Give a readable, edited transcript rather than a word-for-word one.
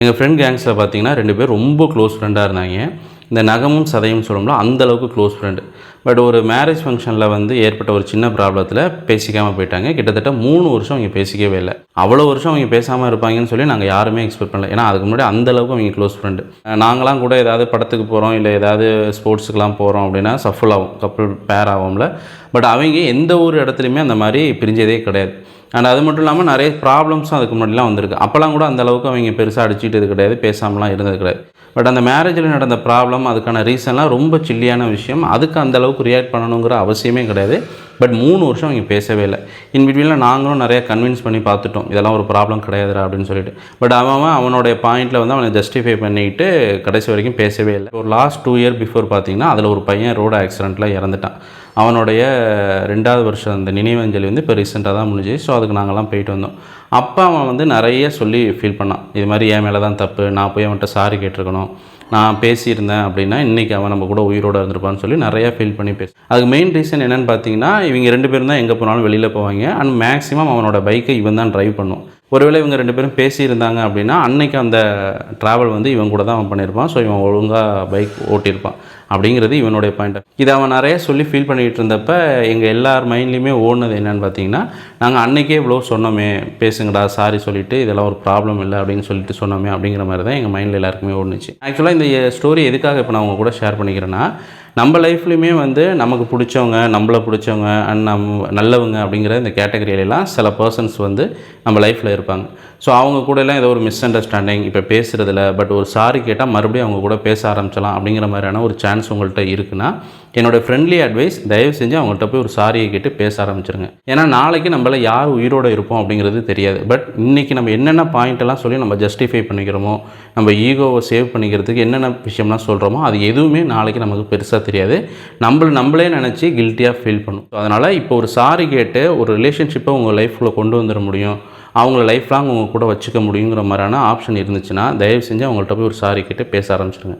எங்கள் ஃப்ரெண்ட் கேங்ஸில் பார்த்தீங்கன்னா 2 பேர் ரொம்ப க்ளோஸ் ஃப்ரெண்டாக இருந்தாங்க. இந்த நகமும் சதையும் சொல்லுவோம்ல, அந்தளவுக்கு க்ளோஸ் ஃப்ரெண்டு. பட் ஒரு மேரேஜ் ஃபங்க்ஷனில் வந்து ஏற்பட்ட ஒரு சின்ன ப்ராப்ளத்தில் பேசிக்காமல் போயிட்டாங்க. கிட்டத்தட்ட 3 வருஷம் அவங்க பேசிக்கவே இல்லை. அவ்வளோ வருஷம் அவங்க பேசாமல் இருப்பாங்கன்னு சொல்லி நாங்கள் யாருமே எக்ஸ்பெக்ட் பண்ணல. ஏன்னா அதுக்கு முன்னாடி அந்தளவுக்கு அவங்க க்ளோஸ் ஃப்ரெண்டு. நாங்களாம் கூட ஏதாவது படத்துக்கு போகிறோம், இல்லை ஏதாவது ஸ்போர்ட்ஸுக்கெலாம் போகிறோம் அப்படின்னா சஃபுல் ஆகும், கப்புள் பேர் ஆகும்ல. பட் அவங்க எந்த ஒரு இடத்துலையுமே அந்த மாதிரி பிரிஞ்சதே கிடையாது. அண்ட் அது மட்டும் இல்லாமல் நிறைய ப்ராப்ளம்ஸும் அதுக்கு முன்னாடிலாம் வந்திருக்கு. அப்போல்லாம் கூட அந்தளவுக்கு அவங்க பெருசாக அடிச்சுக்கிட்டது கிடையாது, பேசாமலாம் இருந்தது கிடையாது. பட் அந்த மேரேஜில் நடந்த ப்ராப்ளம், அதுக்கான ரீசன்லாம் ரொம்ப சில்லியான விஷயம். அதுக்கு அந்தளவுக்கு ரியாக்ட் பண்ணணுங்கிற அவசியமே கிடையாது. பட் 3 வருஷம் அவங்க பேசவே இல்லை. இன்பிட்வீனில் நாங்களும் நிறையா கன்வின்ஸ் பண்ணி பார்த்துட்டோம், இதெல்லாம் ஒரு ப்ராப்ளம் கிடையாதுடா அப்படின்னு சொல்லிட்டு. பட் அவனுடைய பாயிண்டில் வந்து அவனை ஜஸ்டிஃபை பண்ணிட்டு கடைசி வரைக்கும் பேசவே இல்லை. ஒரு லாஸ்ட் 2 இயர் பிஃபோர் பார்த்தீங்கன்னா அதில் ஒரு பையன் ரோடு ஆக்சிடெண்ட்டில் இறந்துட்டான். அவனுடைய 2வது வருஷம் அந்த நினைவஞ்சலி வந்து இப்போ ரீசெண்டாக தான் முடிஞ்சு. ஸோ அதுக்கு நாங்கள்லாம் போயிட்டு வந்தோம். அப்போ அவன் வந்து நிறைய சொல்லி ஃபீல் பண்ணான். இது மாதிரி என் மேலே தான் தப்பு, நான் போய் அவன்கிட்ட சாரி கேட்டிருக்கணும், நான் பேசியிருந்தேன் அப்படின்னா இன்றைக்கி அவன் நம்ம கூட உயிரோடு இருந்திருப்பான்னு சொல்லி நிறையா ஃபீல் பண்ணி அதுக்கு மெயின் ரீசன் என்னென்னு பார்த்தீங்கன்னா, இவங்க 2 பேரும் தான் எங்கே போனாலும் வெளியில் போவாங்க. அண்ட் மேக்ஸிமம் அவனோட பைக்கை இவன் தான் ட்ரைவ் பண்ணும். ஒருவேளை இவங்க 2 பேரும் பேசியிருந்தாங்க அப்படின்னா அன்றைக்கி அந்த ட்ராவல் வந்து இவன் கூட தான் அவன் பண்ணியிருப்பான். ஸோ இவன் ஒழுங்காக பைக் ஓட்டியிருப்பான் அப்படிங்கிறது இவனுடைய பாயிண்ட். இதை அவன் நிறைய சொல்லி ஃபீல் பண்ணிகிட்டு இருந்தப்போ எங்கள் எல்லார் மைண்ட்லேயுமே ஓடுனது என்னென்னு பார்த்தீங்கன்னா, நாங்கள் அன்றைக்கே இவ்வளோ சொன்னோமே, பேசுங்கடா சாரி சொல்லிவிட்டு இதெல்லாம் ஒரு ப்ராப்ளம் இல்லை அப்படின்னு சொல்லிட்டு சொன்னோமே அப்படிங்கிற மாதிரி தான் எங்கள் மைண்டில் எல்லாருக்குமே ஓடுனுச்சு. ஆக்சுவலாக இந்த ஸ்டோரி எதுக்காக இப்போ நான் உங்கள் கூட ஷேர் பண்ணிக்கிறேன்னா, நம்ம லைஃப்லையுமே வந்து நமக்கு பிடிச்சவங்க, நம்மளை பிடிச்சவங்க அண்ட் நல்லவங்க அப்படிங்கிற இந்த கேட்டகரியிலலாம் சில பர்சன்ஸ் வந்து நம்ம லைஃப்பில் இருப்பாங்க. ஸோ அவங்க கூடலாம் ஏதோ ஒரு மிஸ் அண்டர்ஸ்டாண்டிங் இப்போ பேசுகிறதில்ல, பட் ஒரு சாரி கேட்டால் மறுபடியும் அவங்க கூட பேச ஆரம்பிச்சலாம் அப்படிங்கிற மாதிரியான ஒரு சான்ஸ் உங்கள்கிட்ட இருக்குன்னா, என்னோடய ஃப்ரெண்ட்லி அட்வைஸ், தயவு செஞ்சு அவங்கள்ட்ட போய் ஒரு சாரியை கேட்டு பேச ஆரம்பிச்சிருங்க. ஏன்னா நாளைக்கு நம்மள யார் உயிரோடு இருப்போம் அப்படிங்கிறது தெரியாது. பட் இன்றைக்கி நம்ம என்னென்ன பாயிண்ட்டெல்லாம் சொல்லி நம்ம ஜஸ்டிஃபை பண்ணிக்கிறோமோ, நம்ம ஈகோவை சேவ் பண்ணிக்கிறதுக்கு என்னென்ன விஷயம்லாம் சொல்கிறோமோ, அது எதுவுமே நாளைக்கு நமக்கு பெருசாக தெரியாது. நம்மளே நினச்சி கில்ட்டியாக ஃபீல் பண்ணும். ஸோ அதனால் இப்போ ஒரு சாரி கேட்டு ஒரு ரிலேஷன்ஷிப்பை உங்கள் லைஃப்பில் கொண்டு வந்துட முடியும், அவங்கள லைஃப் லாங் உங்கள் கூட வச்சுக்க முடியுங்கிற மாதிரியான ஆப்ஷன் இருந்துச்சுன்னா, தயவு செஞ்சு அவங்கள்ட்ட போய் ஒரு சாரி கேட்டு பேச ஆரம்பிச்சிடுங்க.